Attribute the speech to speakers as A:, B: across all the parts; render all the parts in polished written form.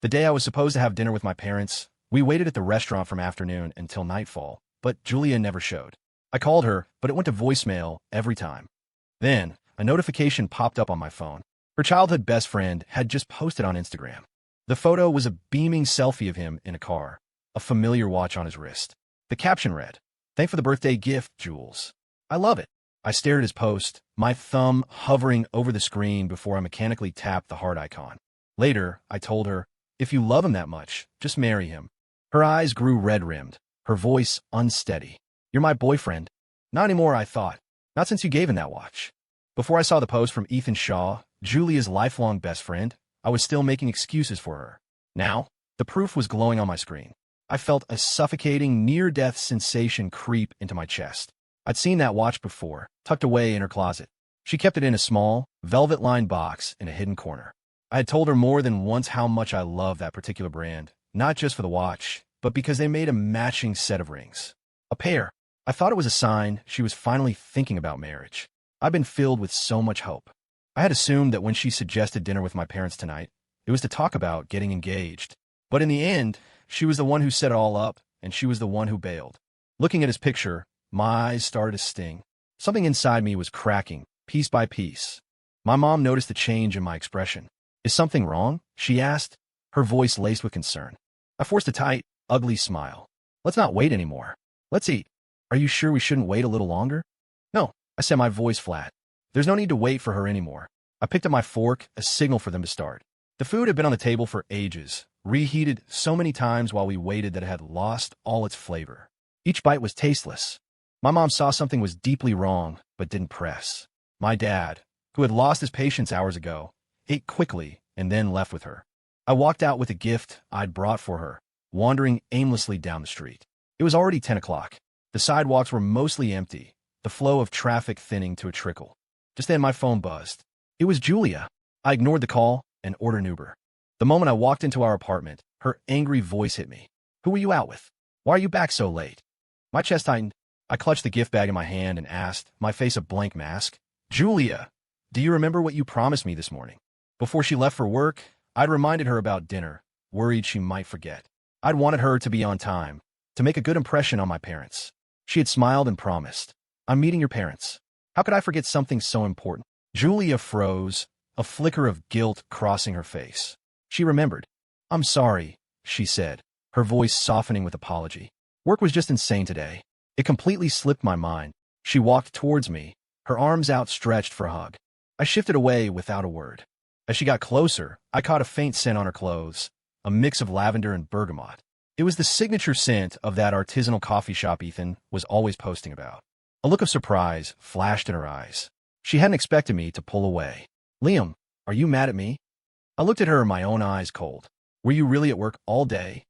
A: The day I was supposed to have dinner with my parents, we waited at the restaurant from afternoon until nightfall, but Julia never showed. I called her, but it went to voicemail every time. Then, a notification popped up on my phone. Her childhood best friend had just posted on Instagram. The photo was a beaming selfie of him in a car, a familiar watch on his wrist. The caption read, "Thanks for the birthday gift, Jules. I love it." I stared at his post, my thumb hovering over the screen before I mechanically tapped the heart icon. Later, I told her, "If you love him that much, just marry him." Her eyes grew red-rimmed, her voice unsteady. "You're my boyfriend." "Not anymore," I thought. "Not since you gave him that watch." Before I saw the post from Ethan Shaw, Julia's lifelong best friend, I was still making excuses for her. Now, the proof was glowing on my screen. I felt a suffocating, near-death sensation creep into my chest. I'd seen that watch before, tucked away in her closet. She kept it in a small, velvet-lined box in a hidden corner. I had told her more than once how much I loved that particular brand, not just for the watch, but because they made a matching set of rings. A pair. I thought it was a sign she was finally thinking about marriage. I'd been filled with so much hope. I had assumed that when she suggested dinner with my parents tonight, it was to talk about getting engaged. But in the end, she was the one who set it all up, and she was the one who bailed. Looking at his picture, my eyes started to sting. Something inside me was cracking, piece by piece. My mom noticed the change in my expression. "Is something wrong?" she asked, her voice laced with concern. I forced a tight, ugly smile. "Let's not wait anymore. Let's eat." "Are you sure we shouldn't wait a little longer?" "No," I said, my voice flat. "There's no need to wait for her anymore." I picked up my fork, a signal for them to start. The food had been on the table for ages, reheated so many times while we waited that it had lost all its flavor. Each bite was tasteless. My mom saw something was deeply wrong, but didn't press. My dad, who had lost his patience hours ago, ate quickly and then left with her. I walked out with a gift I'd brought for her, wandering aimlessly down the street. It was already 10 o'clock. The sidewalks were mostly empty, the flow of traffic thinning to a trickle. Just then my phone buzzed. It was Julia. I ignored the call and ordered an Uber. The moment I walked into our apartment, her angry voice hit me. "Who were you out with? Why are you back so late?" My chest tightened. I clutched the gift bag in my hand and asked, my face a blank mask, "Julia, do you remember what you promised me this morning?" Before she left for work, I'd reminded her about dinner, worried she might forget. I'd wanted her to be on time, to make a good impression on my parents. She had smiled and promised, "I'm meeting your parents." How could I forget something so important? Julia froze, a flicker of guilt crossing her face. She remembered. "I'm sorry," she said, her voice softening with apology. "Work was just insane today. It completely slipped my mind." She walked towards me, her arms outstretched for a hug. I shifted away without a word. As she got closer, I caught a faint scent on her clothes, a mix of lavender and bergamot. It was the signature scent of that artisanal coffee shop Ethan was always posting about. A look of surprise flashed in her eyes. She hadn't expected me to pull away. "Liam, are you mad at me?" I looked at her, my own eyes cold. "Were you really at work all day?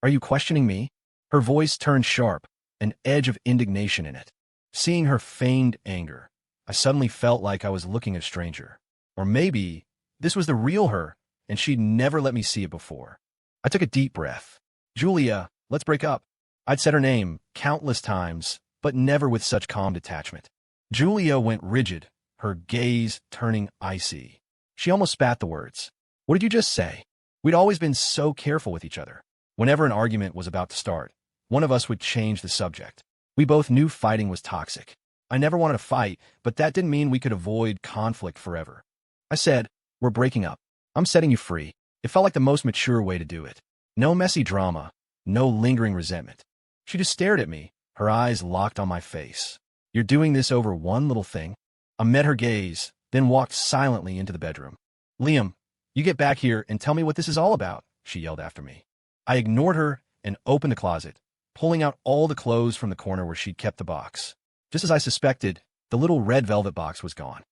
A: Are you questioning me?" Her voice turned sharp, an edge of indignation in it. Seeing her feigned anger, I suddenly felt like I was looking at a stranger. Or maybe this was the real her, and she'd never let me see it before. I took a deep breath. "Julia, let's break up." I'd said her name countless times, but never with such calm detachment. Julia went rigid, her gaze turning icy. She almost spat the words. "What did you just say?" We'd always been so careful with each other. Whenever an argument was about to start, one of us would change the subject. We both knew fighting was toxic. I never wanted to fight, but that didn't mean we could avoid conflict forever. I said, "We're breaking up. I'm setting you free." It felt like the most mature way to do it. No messy drama, no lingering resentment. She just stared at me, her eyes locked on my face. "You're doing this over one little thing?" I met her gaze, then walked silently into the bedroom. "Liam, you get back here and tell me what this is all about," she yelled after me. I ignored her and opened the closet, pulling out all the clothes from the corner where she'd kept the box. Just as I suspected, the little red velvet box was gone.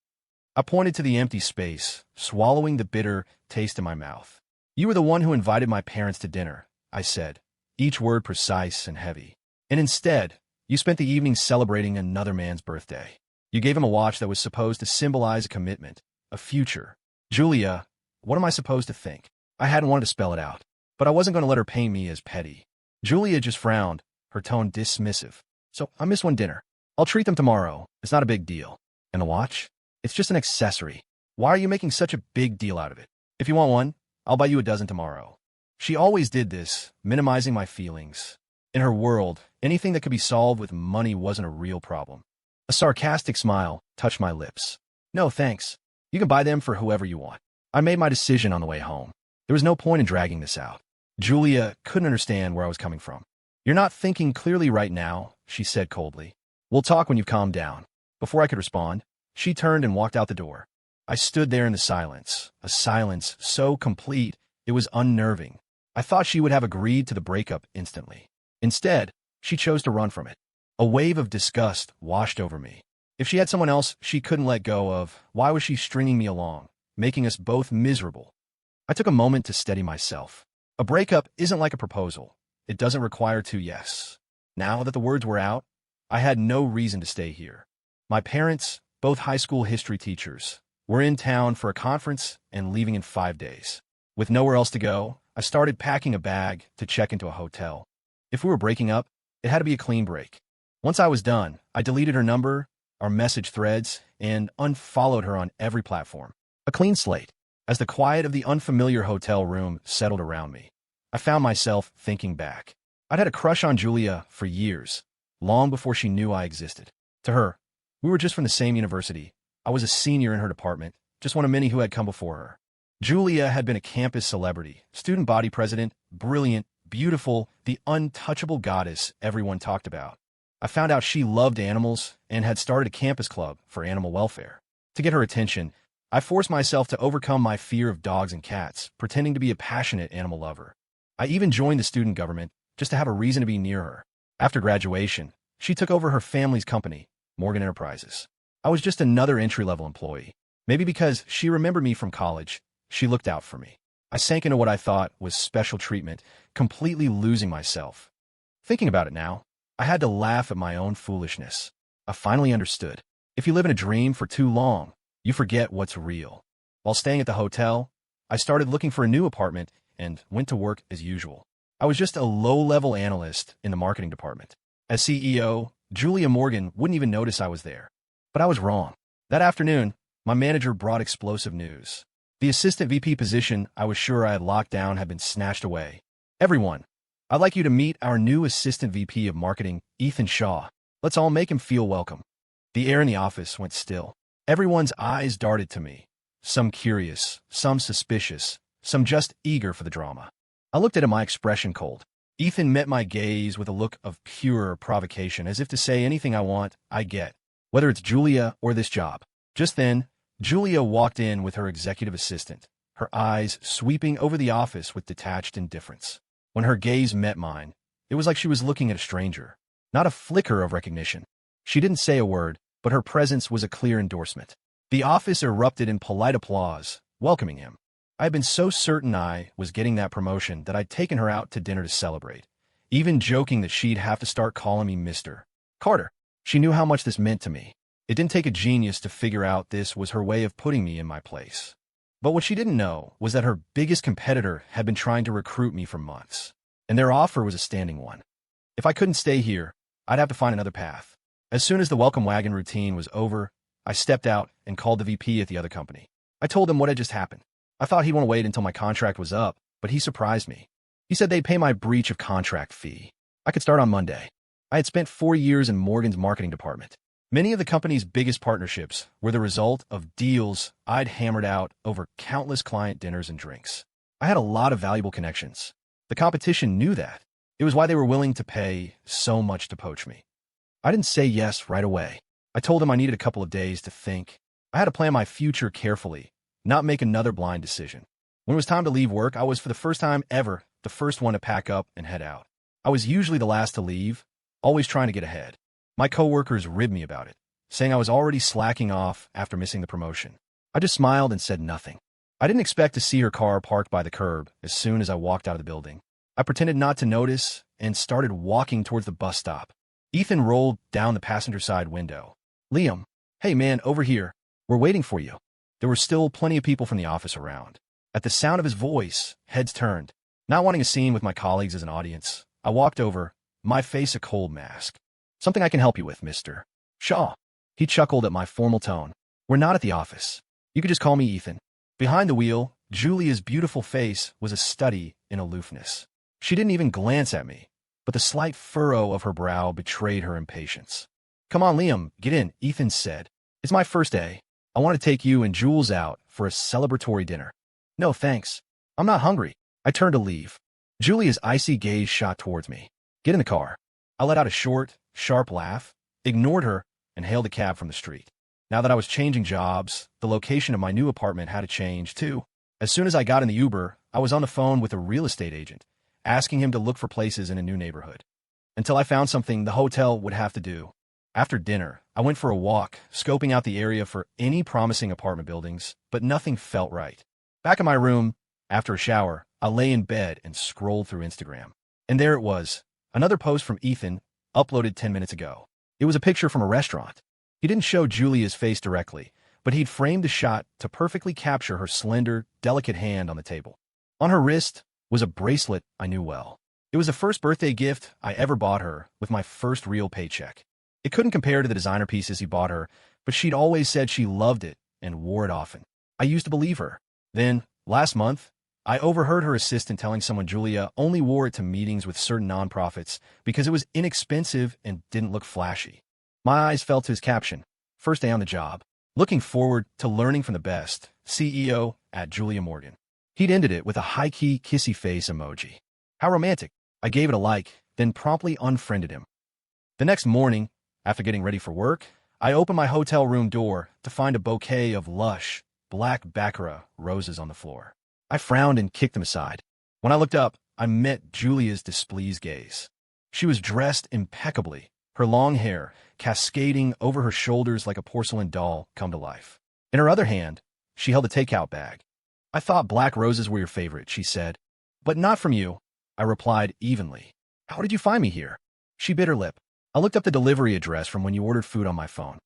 A: I pointed to the empty space, swallowing the bitter taste in my mouth. "You were the one who invited my parents to dinner," I said, each word precise and heavy. "And instead, you spent the evening celebrating another man's birthday. You gave him a watch that was supposed to symbolize a commitment, a future. Julia, what am I supposed to think?" I hadn't wanted to spell it out, but I wasn't going to let her paint me as petty. Julia just frowned, her tone dismissive. "So I missed one dinner. I'll treat them tomorrow. It's not a big deal. And the watch? It's just an accessory. Why are you making such a big deal out of it? If you want one, I'll buy you a dozen tomorrow." She always did this, minimizing my feelings. In her world, anything that could be solved with money wasn't a real problem. A sarcastic smile touched my lips. No, thanks. You can buy them for whoever you want. I made my decision on the way home. There was no point in dragging this out. Julia couldn't understand where I was coming from. You're not thinking clearly right now, she said coldly. We'll talk when you've calmed down. Before I could respond, she turned and walked out the door. I stood there in the silence, a silence so complete it was unnerving. I thought she would have agreed to the breakup instantly. Instead, she chose to run from it. A wave of disgust washed over me. If she had someone else she couldn't let go of, why was she stringing me along, making us both miserable? I took a moment to steady myself. A breakup isn't like a proposal. It doesn't require two yes. Now that the words were out, I had no reason to stay here. My parents, both high school history teachers, were in town for a conference and leaving in 5 days. With nowhere else to go, I started packing a bag to check into a hotel. If we were breaking up, it had to be a clean break. Once I was done, I deleted her number, our message threads, and unfollowed her on every platform. A clean slate. As the quiet of the unfamiliar hotel room settled around me, I found myself thinking back. I'd had a crush on Julia for years, long before she knew I existed. To her, we were just from the same university. I was a senior in her department, just one of many who had come before her. Julia had been a campus celebrity, student body president, brilliant, beautiful, the untouchable goddess everyone talked about. I found out she loved animals and had started a campus club for animal welfare. To get her attention, I forced myself to overcome my fear of dogs and cats, pretending to be a passionate animal lover. I even joined the student government just to have a reason to be near her. After graduation, she took over her family's company, Morgan Enterprises. I was just another entry-level employee. Maybe because she remembered me from college, she looked out for me. I sank into what I thought was special treatment, completely losing myself. Thinking about it now, I had to laugh at my own foolishness. I finally understood. If you live in a dream for too long, you forget what's real. While staying at the hotel, I started looking for a new apartment and went to work as usual. I was just a low-level analyst in the marketing department. As CEO, Julia Morgan wouldn't even notice I was there. But I was wrong. That afternoon, my manager brought explosive news. The assistant VP position I was sure I had locked down had been snatched away. Everyone, I'd like you to meet our new assistant VP of marketing, Ethan Shaw. Let's all make him feel welcome. The air in the office went still. Everyone's eyes darted to me. Some curious, some suspicious, some just eager for the drama. I looked at him, my expression cold. Ethan met my gaze with a look of pure provocation, as if to say anything I want, I get, whether it's Julia or this job. Just then, Julia walked in with her executive assistant, her eyes sweeping over the office with detached indifference. When her gaze met mine, it was like she was looking at a stranger, not a flicker of recognition. She didn't say a word, but her presence was a clear endorsement. The office erupted in polite applause, welcoming him. I had been so certain I was getting that promotion that I'd taken her out to dinner to celebrate, even joking that she'd have to start calling me Mr. Carter. She knew how much this meant to me. It didn't take a genius to figure out this was her way of putting me in my place. But what she didn't know was that her biggest competitor had been trying to recruit me for months, and their offer was a standing one. If I couldn't stay here, I'd have to find another path. As soon as the welcome wagon routine was over, I stepped out and called the VP at the other company. I told him what had just happened. I thought he'd want to wait until my contract was up, but he surprised me. He said they'd pay my breach of contract fee. I could start on Monday. I had spent 4 years in Morgan's marketing department. Many of the company's biggest partnerships were the result of deals I'd hammered out over countless client dinners and drinks. I had a lot of valuable connections. The competition knew that. It was why they were willing to pay so much to poach me. I didn't say yes right away. I told them I needed a couple of days to think. I had to plan my future carefully, not make another blind decision. When it was time to leave work, I was, for the first time ever, the first one to pack up and head out. I was usually the last to leave, always trying to get ahead. My coworkers ribbed me about it, saying I was already slacking off after missing the promotion. I just smiled and said nothing. I didn't expect to see her car parked by the curb as soon as I walked out of the building. I pretended not to notice and started walking towards the bus stop. Ethan rolled down the passenger side window. Liam, hey man, over here. We're waiting for you. There were still plenty of people from the office around. At the sound of his voice, heads turned. Not wanting a scene with my colleagues as an audience, I walked over, my face a cold mask. Something I can help you with, Mr. Shaw. He chuckled at my formal tone. We're not at the office. You could just call me Ethan. Behind the wheel, Julia's beautiful face was a study in aloofness. She didn't even glance at me, but the slight furrow of her brow betrayed her impatience. "Come on, Liam, get in," Ethan said. "It's my first day. I want to take you and Jules out for a celebratory dinner." "No, thanks. I'm not hungry." I turned to leave. Julia's icy gaze shot towards me. "Get in the car." I let out a short, sharp laugh, ignored her, and hailed a cab from the street. Now that I was changing jobs, the location of my new apartment had to change, too. As soon as I got in the Uber, I was on the phone with a real estate agent, asking him to look for places in a new neighborhood. Until I found something, the hotel would have to do. After dinner, I went for a walk, scoping out the area for any promising apartment buildings, but nothing felt right. Back in my room, after a shower, I lay in bed and scrolled through Instagram. And there it was, another post from Ethan, uploaded 10 minutes ago. It was a picture from a restaurant. He didn't show Julia's face directly, but he'd framed the shot to perfectly capture her slender, delicate hand on the table. On her wrist was a bracelet I knew well. It was the first birthday gift I ever bought her with my first real paycheck. It couldn't compare to the designer pieces he bought her, but she'd always said she loved it and wore it often. I used to believe her. Then, last month, I overheard her assistant telling someone Julia only wore it to meetings with certain nonprofits because it was inexpensive and didn't look flashy. My eyes fell to his caption, "First day on the job. Looking forward to learning from the best, CEO at Julia Morgan." He'd ended it with a high-key kissy face emoji. How romantic. I gave it a like, then promptly unfriended him. The next morning, after getting ready for work, I opened my hotel room door to find a bouquet of lush, black baccarat roses on the floor. I frowned and kicked them aside. When I looked up, I met Julia's displeased gaze. She was dressed impeccably, her long hair cascading over her shoulders like a porcelain doll come to life. In her other hand, she held a takeout bag. "I thought black roses were your favorite," she said. "But not from you," I replied evenly. "How did you find me here?" She bit her lip. "I looked up the delivery address from when you ordered food on my phone."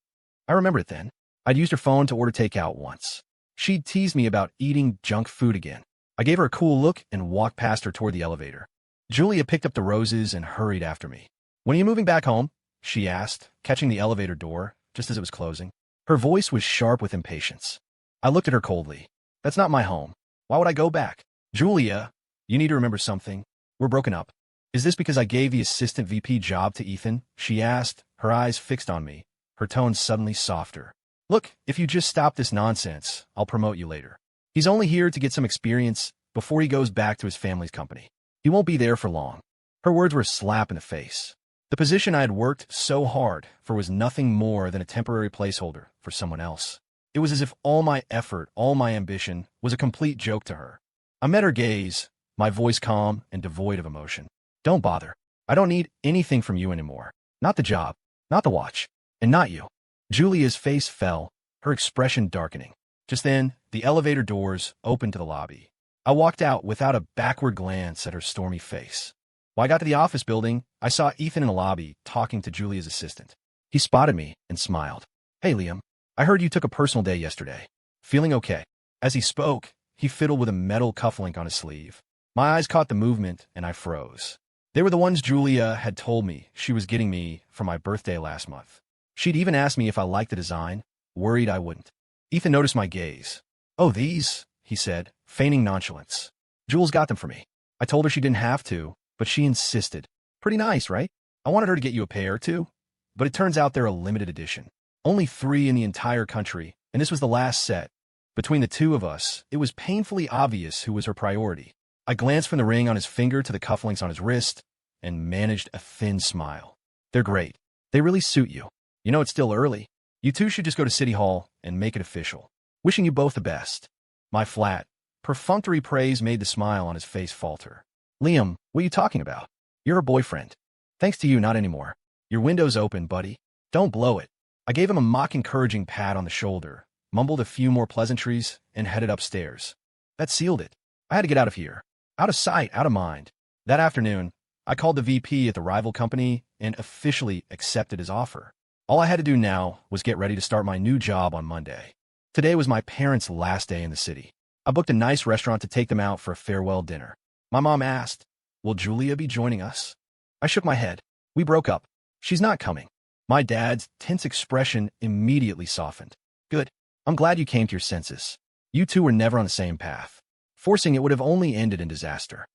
A: I remembered it then. I'd used her phone to order takeout once. She'd teased me about eating junk food again. I gave her a cool look and walked past her toward the elevator. Julia picked up the roses and hurried after me. "When are you moving back home?" she asked, catching the elevator door just as it was closing. Her voice was sharp with impatience. I looked at her coldly. "That's not my home. Why would I go back?" "Julia, you need to remember something. We're broken up." "Is this because I gave the assistant VP job to Ethan?" she asked, her eyes fixed on me, her tone suddenly softer. "Look, if you just stop this nonsense, I'll promote you later. He's only here to get some experience before he goes back to his family's company. He won't be there for long." Her words were a slap in the face. The position I had worked so hard for was nothing more than a temporary placeholder for someone else. It was as if all my effort, all my ambition, was a complete joke to her. I met her gaze, my voice calm and devoid of emotion. "Don't bother. I don't need anything from you anymore. Not the job, not the watch, and not you." Julia's face fell, her expression darkening. Just then, the elevator doors opened to the lobby. I walked out without a backward glance at her stormy face. When I got to the office building, I saw Ethan in the lobby talking to Julia's assistant. He spotted me and smiled. "Hey, Liam, I heard you took a personal day yesterday. Feeling okay?" As he spoke, he fiddled with a metal cufflink on his sleeve. My eyes caught the movement, and I froze. They were the ones Julia had told me she was getting me for my birthday last month. She'd even asked me if I liked the design, worried I wouldn't. Ethan noticed my gaze. "Oh, these," he said, feigning nonchalance. "Jules got them for me. I told her she didn't have to, but she insisted. Pretty nice, right? I wanted her to get you a pair, too. But it turns out they're a limited edition. Only 3 in the entire country, and this was the last set. Between the two of us, it was painfully obvious who was her priority." I glanced from the ring on his finger to the cufflinks on his wrist and managed a thin smile. "They're great. They really suit you. You know it's still early. You two should just go to City Hall and make it official. Wishing you both the best." My flat, perfunctory praise made the smile on his face falter. "Liam, what are you talking about? You're her boyfriend. Thanks to you, not anymore. Your window's open, buddy. Don't blow it." I gave him a mock encouraging pat on the shoulder, mumbled a few more pleasantries, and headed upstairs. That sealed it. I had to get out of here. Out of sight, out of mind. That afternoon, I called the VP at the rival company and officially accepted his offer. All I had to do now was get ready to start my new job on Monday. Today was my parents' last day in the city. I booked a nice restaurant to take them out for a farewell dinner. My mom asked, "Will Julia be joining us?" I shook my head. "We broke up. She's not coming." My dad's tense expression immediately softened. "Good. I'm glad you came to your senses. You two were never on the same path. Forcing it would have only ended in disaster."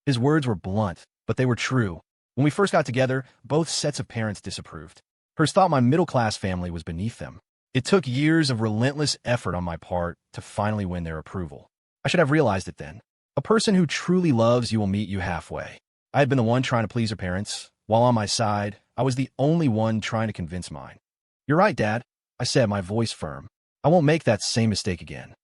A: His words were blunt, but they were true. When we first got together, both sets of parents disapproved. Hers thought my middle-class family was beneath them. It took years of relentless effort on my part to finally win their approval. I should have realized it then. A person who truly loves you will meet you halfway. I had been the one trying to please her parents, while on my side, I was the only one trying to convince mine. "You're right, Dad," I said, my voice firm. "I won't make that same mistake again."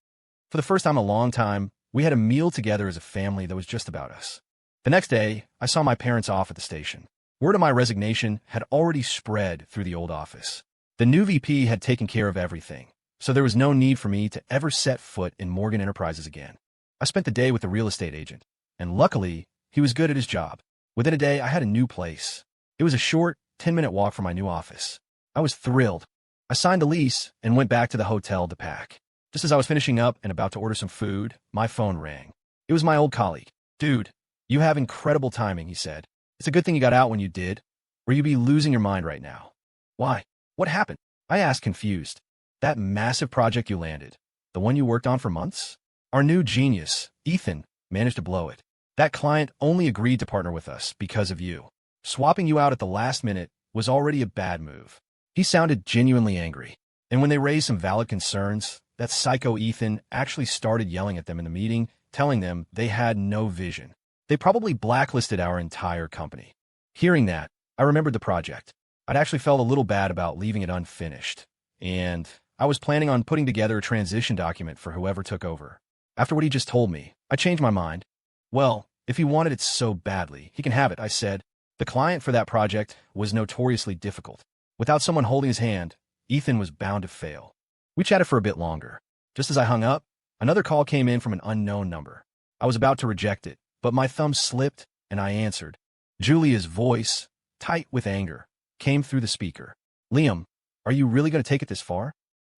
A: For the first time in a long time, we had a meal together as a family that was just about us. The next day, I saw my parents off at the station. Word of my resignation had already spread through the old office. The new VP had taken care of everything, so there was no need for me to ever set foot in Morgan Enterprises again. I spent the day with the real estate agent, and luckily, he was good at his job. Within a day, I had a new place. It was a short, 10-minute walk from my new office. I was thrilled. I signed the lease and went back to the hotel to pack. Just as I was finishing up and about to order some food, my phone rang. It was my old colleague. "Dude, you have incredible timing," he said. "It's a good thing you got out when you did, or you'd be losing your mind right now." "Why? What happened?" I asked, confused. "That massive project you landed, the one you worked on for months? Our new genius, Ethan, managed to blow it. That client only agreed to partner with us because of you. Swapping you out at the last minute was already a bad move." He sounded genuinely angry. And when they raised some valid concerns, that psycho Ethan actually started yelling at them in the meeting, telling them they had no vision. They probably blacklisted our entire company. Hearing that, I remembered the project. I'd actually felt a little bad about leaving it unfinished, and I was planning on putting together a transition document for whoever took over. After what he just told me, I changed my mind. "Well, if he wanted it so badly, he can have it," I said. The client for that project was notoriously difficult. Without someone holding his hand, Ethan was bound to fail. We chatted for a bit longer. Just as I hung up, another call came in from an unknown number. I was about to reject it, but my thumb slipped, and I answered. Julia's voice, tight with anger, came through the speaker. "Liam, are you really going to take it this far?"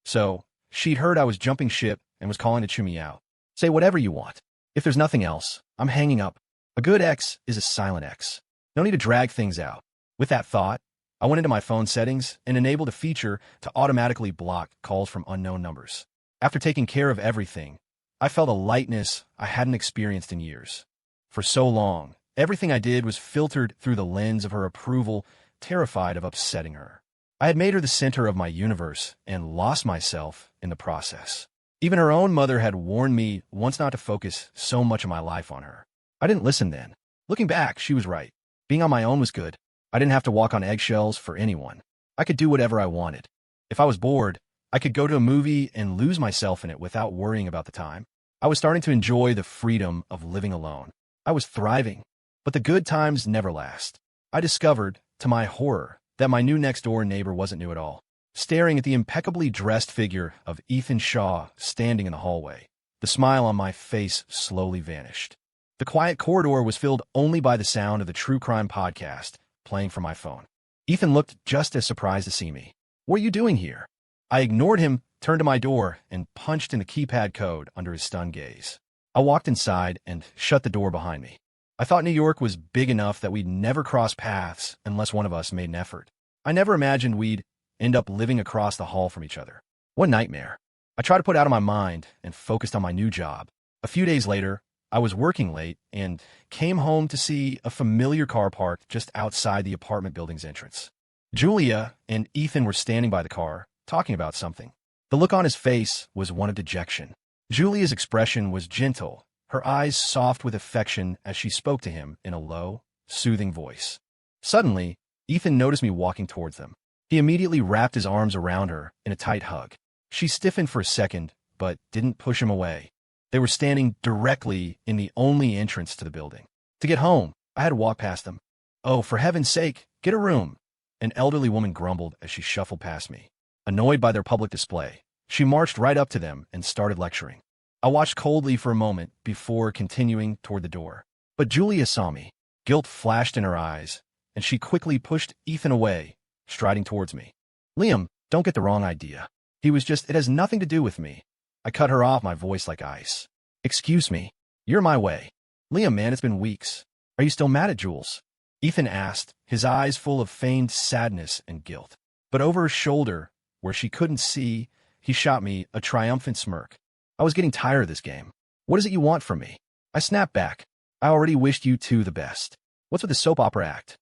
A: So, she'd heard I was jumping ship and was calling to chew me out. "Say whatever you want. If there's nothing else, I'm hanging up. A good X is a silent X. No need to drag things out." With that thought, I went into my phone settings and enabled a feature to automatically block calls from unknown numbers. After taking care of everything, I felt a lightness I hadn't experienced in years. For so long, everything I did was filtered through the lens of her approval, terrified of upsetting her. I had made her the center of my universe and lost myself in the process. Even her own mother had warned me once not to focus so much of my life on her. I didn't listen then. Looking back, she was right. Being on my own was good. I didn't have to walk on eggshells for anyone. I could do whatever I wanted. If I was bored, I could go to a movie and lose myself in it without worrying about the time. I was starting to enjoy the freedom of living alone. I was thriving. But the good times never last. I discovered, to my horror, that my new next-door neighbor wasn't new at all. Staring at the impeccably dressed figure of Ethan Shaw standing in the hallway, the smile on my face slowly vanished. The quiet corridor was filled only by the sound of the true crime podcast playing from my phone. Ethan looked just as surprised to see me. "What are you doing here?" I ignored him, turned to my door, and punched in the keypad code under his stunned gaze. I walked inside and shut the door behind me. I thought New York was big enough that we'd never cross paths unless one of us made an effort. I never imagined we'd end up living across the hall from each other. What nightmare. I tried to put it out of my mind and focused on my new job. A few days later, I was working late and came home to see a familiar car parked just outside the apartment building's entrance. Julia and Ethan were standing by the car, talking about something. The look on his face was one of dejection. Julia's expression was gentle, her eyes soft with affection as she spoke to him in a low, soothing voice. Suddenly, Ethan noticed me walking towards them. He immediately wrapped his arms around her in a tight hug. She stiffened for a second, but didn't push him away. They were standing directly in the only entrance to the building. To get home, I had to walk past them. "Oh, for heaven's sake, get a room," an elderly woman grumbled as she shuffled past me. Annoyed by their public display, she marched right up to them and started lecturing. I watched coldly for a moment before continuing toward the door. But Julia saw me. Guilt flashed in her eyes, and she quickly pushed Ethan away, striding towards me. "Liam, don't get the wrong idea. It has nothing to do with me." I cut her off, my voice like ice. "Excuse me. You're my way." "Liam, man, it's been weeks. Are you still mad at Jules?" Ethan asked, his eyes full of feigned sadness and guilt. But over his shoulder, where she couldn't see, he shot me a triumphant smirk. I was getting tired of this game. "What is it you want from me?" I snapped back. I already wished you two the best. What's with the soap opera act?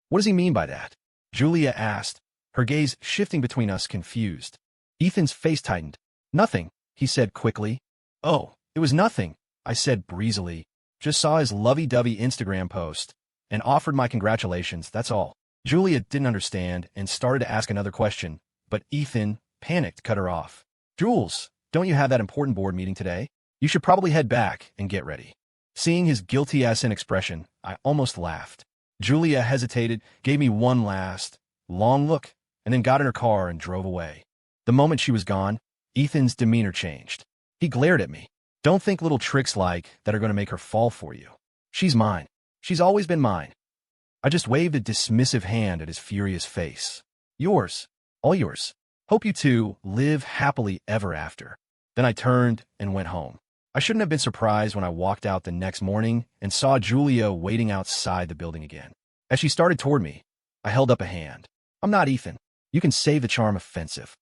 A: What does he mean by that? Julia asked, her gaze shifting between us, confused. Ethan's face tightened. Nothing, he said quickly. Oh, it was nothing, I said breezily. Just saw his lovey-dovey Instagram post and offered my congratulations, that's all. Julia didn't understand and started to ask another question, but Ethan, panicked, cut her off. Jules, don't you have that important board meeting today? You should probably head back and get ready. Seeing his guilty-ass expression, I almost laughed. Julia hesitated, gave me one last, long look, and then got in her car and drove away. The moment she was gone, Ethan's demeanor changed. He glared at me. Don't think little tricks like that are going to make her fall for you. She's mine. She's always been mine. I just waved a dismissive hand at his furious face. Yours. All yours. Hope you two live happily ever after. Then I turned and went home. I shouldn't have been surprised when I walked out the next morning and saw Julia waiting outside the building again. As she started toward me, I held up a hand. I'm not Ethan. You can save the charm offensive.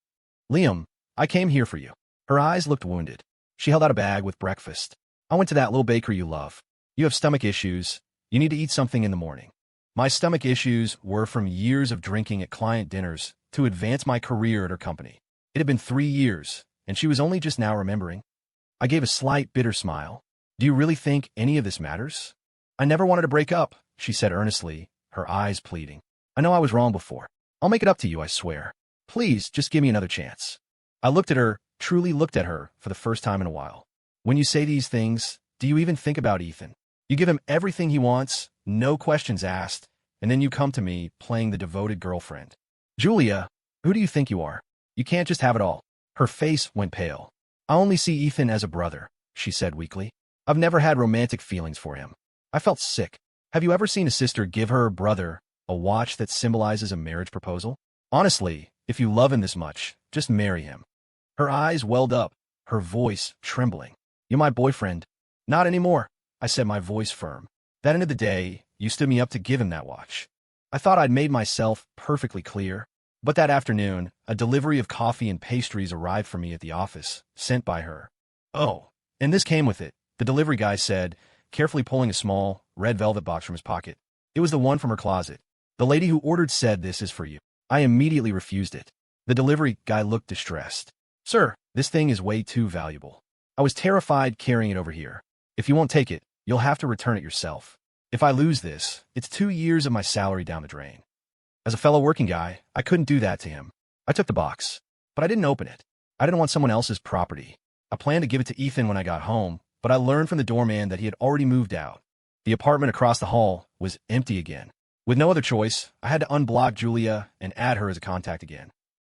A: Liam, I came here for you. Her eyes looked wounded. She held out a bag with breakfast. I went to that little bakery you love. You have stomach issues. You need to eat something in the morning. My stomach issues were from years of drinking at client dinners to advance my career at her company. It had been 3 years, and she was only just now remembering. I gave a slight, bitter smile. Do you really think any of this matters? I never wanted to break up, she said earnestly, her eyes pleading. I know I was wrong before. I'll make it up to you, I swear. Please, just give me another chance. I looked at her, truly looked at her for the first time in a while. When you say these things, do you even think about Ethan? You give him everything he wants, no questions asked, and then you come to me playing the devoted girlfriend. Julia, who do you think you are? You can't just have it all. Her face went pale. I only see Ethan as a brother, she said weakly. I've never had romantic feelings for him. I felt sick. Have you ever seen a sister give her brother a watch that symbolizes a marriage proposal? Honestly, if you love him this much, just marry him. Her eyes welled up, her voice trembling. You're my boyfriend. Not anymore, I said, my voice firm. That end of the day, you stood me up to give him that watch. I thought I'd made myself perfectly clear. But that afternoon, a delivery of coffee and pastries arrived for me at the office, sent by her. Oh, and this came with it, the delivery guy said, carefully pulling a small, red velvet box from his pocket. It was the one from her closet. The lady who ordered said, "This is for you." I immediately refused it. The delivery guy looked distressed. Sir, this thing is way too valuable. I was terrified carrying it over here. If you won't take it, you'll have to return it yourself. If I lose this, it's 2 years of my salary down the drain. As a fellow working guy, I couldn't do that to him. I took the box, but I didn't open it. I didn't want someone else's property. I planned to give it to Ethan when I got home, but I learned from the doorman that he had already moved out. The apartment across the hall was empty again. With no other choice, I had to unblock Julia and add her as a contact again.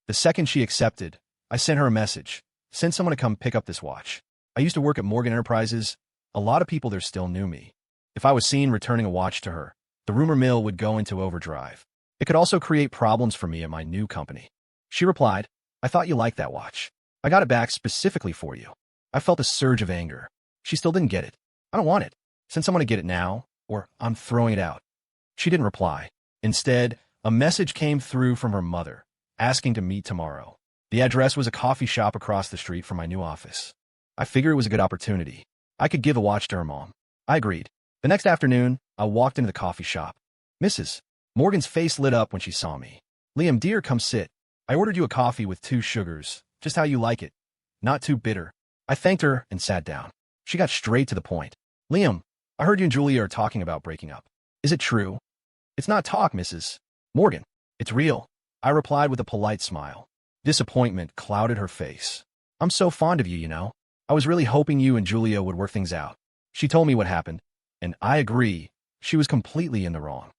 A: The second she accepted, I sent her a message. Send someone to come pick up this watch. I used to work at Morgan Enterprises. A lot of people there still knew me. If I was seen returning a watch to her, the rumor mill would go into overdrive. It could also create problems for me at my new company. She replied, I thought you liked that watch. I got it back specifically for you. I felt a surge of anger. She still didn't get it. I don't want it. Send someone to get it now, or I'm throwing it out. She didn't reply. Instead, a message came through from her mother, asking to meet tomorrow. The address was a coffee shop across the street from my new office. I figured it was a good opportunity. I could give a watch to her mom. I agreed. The next afternoon, I walked into the coffee shop. Mrs. Morgan's face lit up when she saw me. Liam, dear, come sit. I ordered you a coffee with 2 sugars, just how you like it. Not too bitter. I thanked her and sat down. She got straight to the point. Liam, I heard you and Julia are talking about breaking up. Is it true? It's not talk, Mrs. Morgan. It's real. I replied with a polite smile. Disappointment clouded her face. I'm so fond of you, you know. I was really hoping you and Julia would work things out. She told me what happened, and I agree, she was completely in the wrong.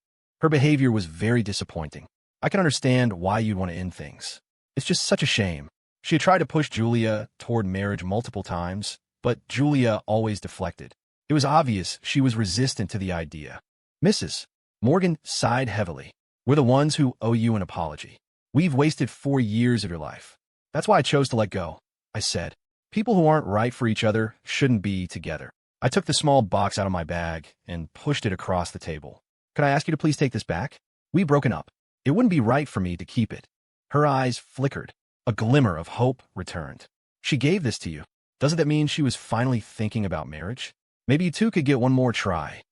A: Her behavior was very disappointing. I can understand why you'd want to end things. It's just such a shame. She had tried to push Julia toward marriage multiple times, but Julia always deflected. It was obvious she was resistant to the idea. Mrs. Morgan sighed heavily. We're the ones who owe you an apology. We've wasted 4 years of your life. That's why I chose to let go, I said. People who aren't right for each other shouldn't be together. I took the small box out of my bag and pushed it across the table. Could I ask you to please take this back? We've broken up. It wouldn't be right for me to keep it. Her eyes flickered. A glimmer of hope returned. She gave this to you. Doesn't that mean she was finally thinking about marriage? Maybe you two could get one more try.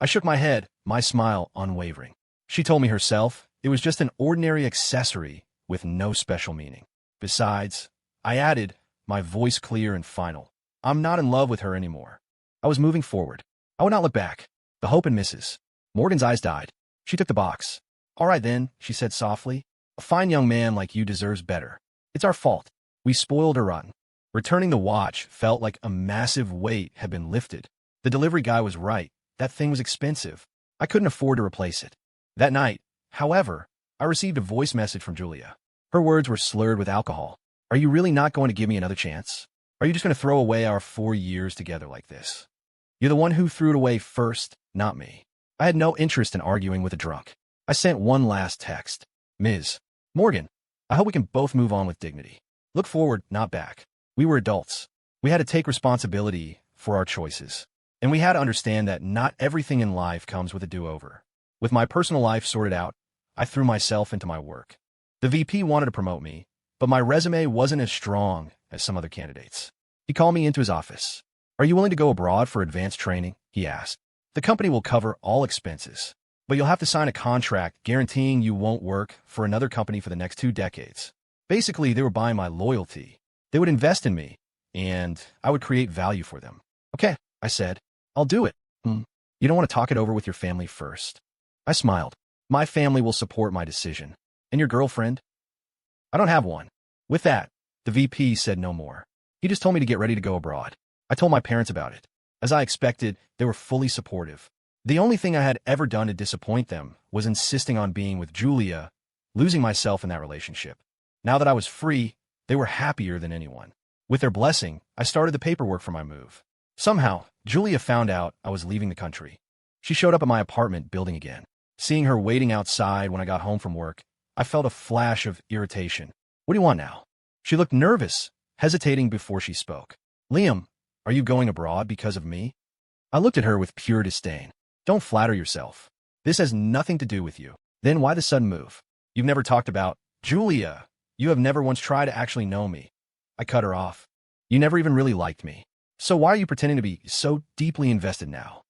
A: I shook my head, my smile unwavering. She told me herself it was just an ordinary accessory with no special meaning. Besides, I added, my voice clear and final, I'm not in love with her anymore. I was moving forward. I would not look back. The hope and misses. Morgan's eyes died. She took the box. All right then, she said softly. A fine young man like you deserves better. It's our fault. We spoiled her run. Returning the watch felt like a massive weight had been lifted. The delivery guy was right. That thing was expensive. I couldn't afford to replace it. That night, however, I received a voice message from Julia. Her words were slurred with alcohol. Are you really not going to give me another chance? Are you just going to throw away our 4 years together like this? You're the one who threw it away first, not me. I had no interest in arguing with a drunk. I sent one last text. Ms. Morgan, I hope we can both move on with dignity. Look forward, not back. We were adults. We had to take responsibility for our choices. And we had to understand that not everything in life comes with a do-over. With my personal life sorted out, I threw myself into my work. The VP wanted to promote me, but my resume wasn't as strong as some other candidates. He called me into his office. Are you willing to go abroad for advanced training? He asked. The company will cover all expenses, but you'll have to sign a contract guaranteeing you won't work for another company for the next 2 decades. Basically, they were buying my loyalty. They would invest in me, and I would create value for them. Okay, I said. I'll do it. You don't want to talk it over with your family first? I smiled. My family will support my decision. And your girlfriend? I don't have one. With that, the VP said no more. He just told me to get ready to go abroad. I told my parents about it. As I expected, they were fully supportive. The only thing I had ever done to disappoint them was insisting on being with Julia, losing myself in that relationship. Now that I was free, they were happier than anyone. With their blessing, I started the paperwork for my move. Somehow, Julia found out I was leaving the country. She showed up at my apartment building again. Seeing her waiting outside when I got home from work, I felt a flash of irritation. What do you want now? She looked nervous, hesitating before she spoke. Liam, are you going abroad because of me? I looked at her with pure disdain. Don't flatter yourself. This has nothing to do with you. Then why the sudden move? You've never talked about Julia. You have never once tried to actually know me. I cut her off. You never even really liked me. So why are you pretending to be so deeply invested now?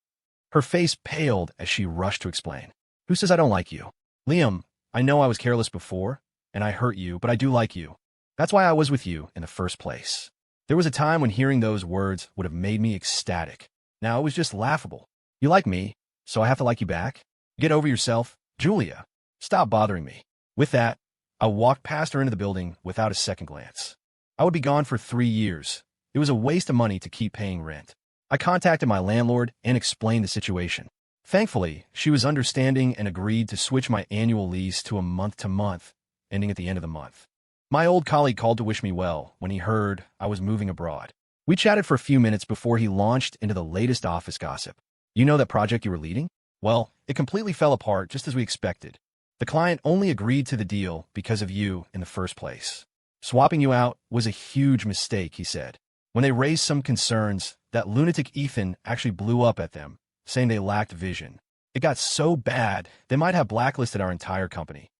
A: Her face paled as she rushed to explain. Who says I don't like you? Liam, I know I was careless before, and I hurt you, but I do like you. That's why I was with you in the first place. There was a time when hearing those words would have made me ecstatic. Now it was just laughable. You like me, so I have to like you back? Get over yourself, Julia. Stop bothering me. With that, I walked past her into the building without a second glance. I would be gone for 3 years. It was a waste of money to keep paying rent. I contacted my landlord and explained the situation. Thankfully, she was understanding and agreed to switch my annual lease to a month-to-month, ending at the end of the month. My old colleague called to wish me well when he heard I was moving abroad. We chatted for a few minutes before he launched into the latest office gossip. You know that project you were leading? Well, it completely fell apart just as we expected. The client only agreed to the deal because of you in the first place. Swapping you out was a huge mistake, he said. When they raised some concerns, that lunatic Ethan actually blew up at them, saying they lacked vision. It got so bad, they might have blacklisted our entire company.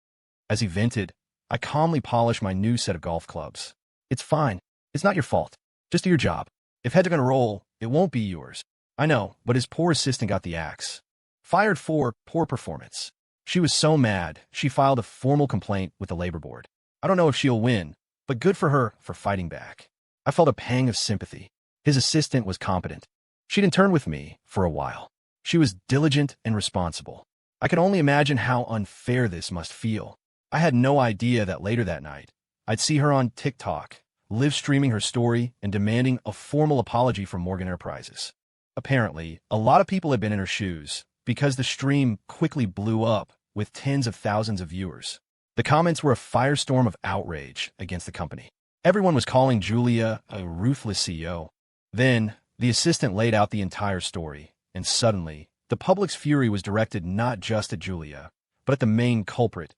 A: As he vented, I calmly polished my new set of golf clubs. It's fine. It's not your fault. Just do your job. If heads are going to roll, it won't be yours. I know, but his poor assistant got the axe. Fired for poor performance. She was so mad, she filed a formal complaint with the labor board. I don't know if she'll win, but good for her for fighting back. I felt a pang of sympathy. His assistant was competent. She'd interned with me for a while. She was diligent and responsible. I could only imagine how unfair this must feel. I had no idea that later that night, I'd see her on TikTok, live streaming her story and demanding a formal apology from Morgan Enterprises. Apparently, a lot of people had been in her shoes because the stream quickly blew up with tens of thousands of viewers. The comments were a firestorm of outrage against the company. Everyone was calling Julia a ruthless CEO. Then, the assistant laid out the entire story, and suddenly, the public's fury was directed not just at Julia, but at the main culprit,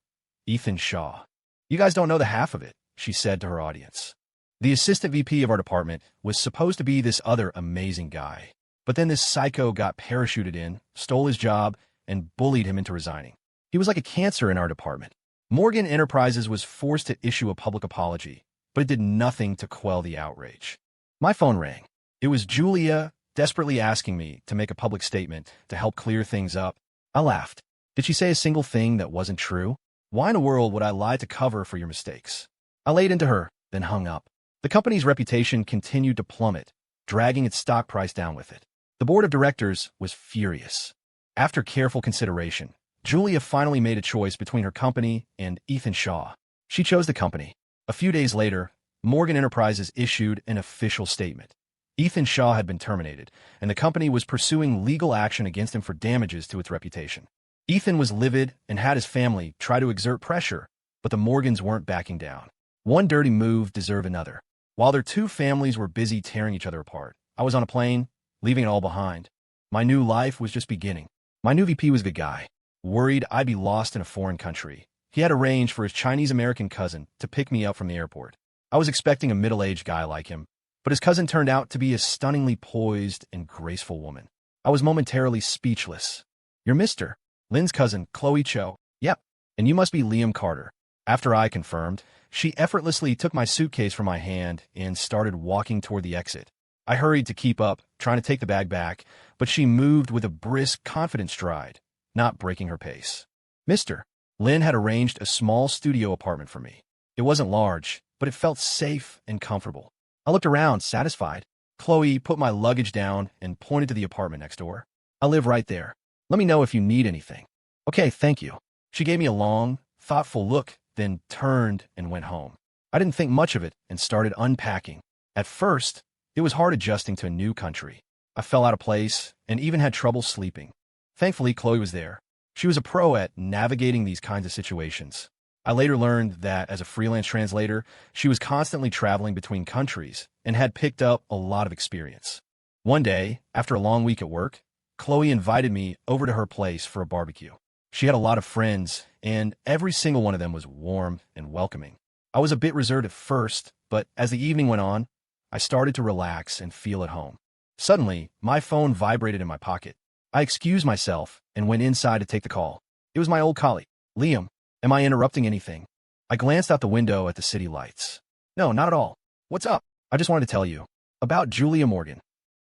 A: Ethan Shaw. You guys don't know the half of it, she said to her audience. The assistant VP of our department was supposed to be this other amazing guy. But then this psycho got parachuted in, stole his job, and bullied him into resigning. He was like a cancer in our department. Morgan Enterprises was forced to issue a public apology, but it did nothing to quell the outrage. My phone rang. It was Julia desperately asking me to make a public statement to help clear things up. I laughed. Did she say a single thing that wasn't true? Why in the world would I lie to cover for your mistakes? I laid into her, then hung up. The company's reputation continued to plummet, dragging its stock price down with it. The board of directors was furious. After careful consideration, Julia finally made a choice between her company and Ethan Shaw. She chose the company. A few days later, Morgan Enterprises issued an official statement. Ethan Shaw had been terminated, and the company was pursuing legal action against him for damages to its reputation. Ethan was livid and had his family try to exert pressure, but the Morgans weren't backing down. One dirty move deserved another. While their two families were busy tearing each other apart, I was on a plane, leaving it all behind. My new life was just beginning. My new VP was the guy, worried I'd be lost in a foreign country. He had arranged for his Chinese-American cousin to pick me up from the airport. I was expecting a middle-aged guy like him, but his cousin turned out to be a stunningly poised and graceful woman. I was momentarily speechless. "You're Mr. Lynn's cousin, Chloe Cho." "Yep, and you must be Liam Carter." After I confirmed, she effortlessly took my suitcase from my hand and started walking toward the exit. I hurried to keep up, trying to take the bag back, but she moved with a brisk, confident stride, not breaking her pace. Mr. Lynn had arranged a small studio apartment for me. It wasn't large, but it felt safe and comfortable. I looked around, satisfied. Chloe put my luggage down and pointed to the apartment next door. "I live right there. Let me know if you need anything." "Okay, thank you." She gave me a long, thoughtful look, then turned and went home. I didn't think much of it and started unpacking. At first, it was hard adjusting to a new country. I fell out of place and even had trouble sleeping. Thankfully, Chloe was there. She was a pro at navigating these kinds of situations. I later learned that as a freelance translator, she was constantly traveling between countries and had picked up a lot of experience. One day, after a long week at work, Chloe invited me over to her place for a barbecue. She had a lot of friends, and every single one of them was warm and welcoming. I was a bit reserved at first, but as the evening went on, I started to relax and feel at home. Suddenly, my phone vibrated in my pocket. I excused myself and went inside to take the call. It was my old colleague. "Liam, am I interrupting anything?" I glanced out the window at the city lights. "No, not at all. What's up?" "I just wanted to tell you about Julia Morgan."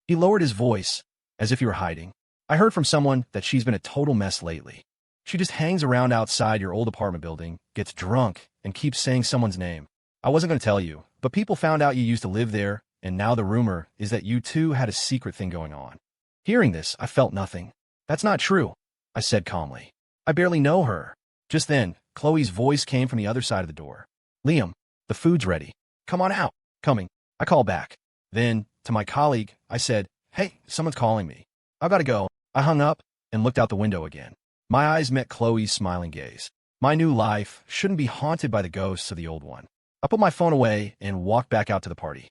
A: He lowered his voice, as if he were hiding. "I heard from someone that she's been a total mess lately. She just hangs around outside your old apartment building, gets drunk, and keeps saying someone's name. I wasn't going to tell you, but people found out you used to live there, and now the rumor is that you two had a secret thing going on." Hearing this, I felt nothing. "That's not true," I said calmly. "I barely know her." Just then, Chloe's voice came from the other side of the door. "Liam, the food's ready. Come on out." "Coming." I called back. Then, to my colleague, I said, "Hey, someone's calling me. I've got to go." I hung up and looked out the window again. My eyes met Chloe's smiling gaze. My new life shouldn't be haunted by the ghosts of the old one. I put my phone away and walked back out to the party.